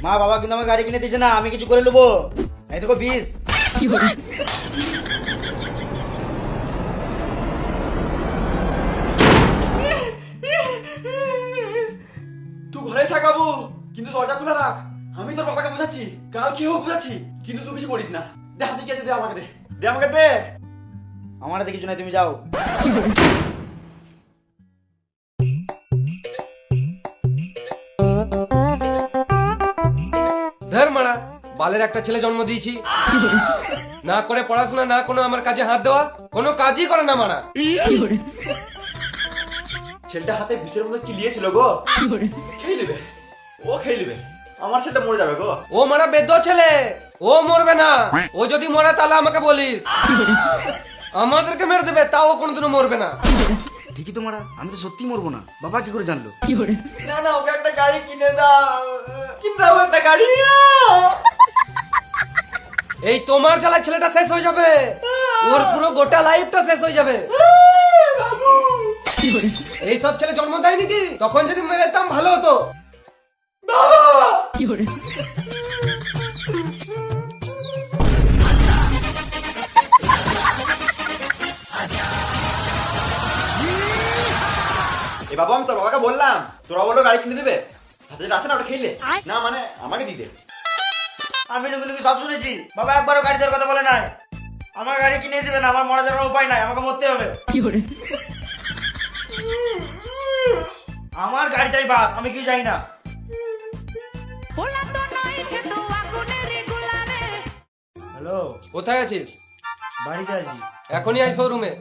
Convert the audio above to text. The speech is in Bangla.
মা বাবা কিন্তু আমাকে গাড়ি কিনে দিয়েছে না, আমি কিছু করে নেবো। এই দেখো 20। তুই ঘরে থাকাবো কিন্তু দরজা খোলা রাখ। আমি তোর বাবাকে বোঝাচ্ছি, কাল কি হোক বোঝাচ্ছি, কিন্তু তুই কিছু করিস না। দে হাতে কি আছে, দে আমাকে, দে আমাকে দে। আমার হাতে কিছু নাই, তুমি যাও। ধর মারা, বালের একটা ছেলে জন্ম দিয়েছি, না করে পড়াশোনা, না কোনো আমার কাজে হাত দেওয়া, কোনো কাজই করে না মারা। ছেলেটা হাতে বিষের মতো চিলিয়েছিল গো, খেয়ে নেবে, ও খেয়ে নেবে। আমার ছেলেটা মরে যাবে গো। ও মারা বেদ্য ছেলে, ও মরবে না। ও যদি মরে তাহলে আমাকে বলিস, আমাদেরকে মেরে দেবে, তাও কোনোদিনও মরবে না। ঠিকই তো মারা, আমি তো সত্যি মরবো না। বাবা কি করে জানলো? না না, ওকে একটা গাড়ি কিনে দাও, কিনে দাও একটা গাড়ি। এই তোমার জ্বালায় ছেলেটা শেষ হয়ে যাবে, ওর পুরো গোটা লাইফটা শেষ হয়ে যাবে। বাবু, এই সব ছেলে জন্ম দেয় নাকি? তখন যদি মেরে দিতাম ভালো হতো। বাবা, এ বাবা, আমি তোর বাবাকে বললাম, তোরা বলো গাড়ি কিনে দেবে। হাতে যেটা আছে না ওটা খেলে না, মানে আমাকে দিতে। আমি লুকি লুকি সব শুনেছি। বাবা একবারও গাড়ি দেওয়ার কথা বলে নাই। আমার গাড়ি কিনে দিবে না, আমার মরা যাওয়ার উপায় নাই, আমাকে মরতে হবে। আমার গাড়ি চাই বাস, আমি কিছু চাই না। হ্যালো, কোথায় আছিস? বাড়িতে আছি। এখনই আই শোরুমে।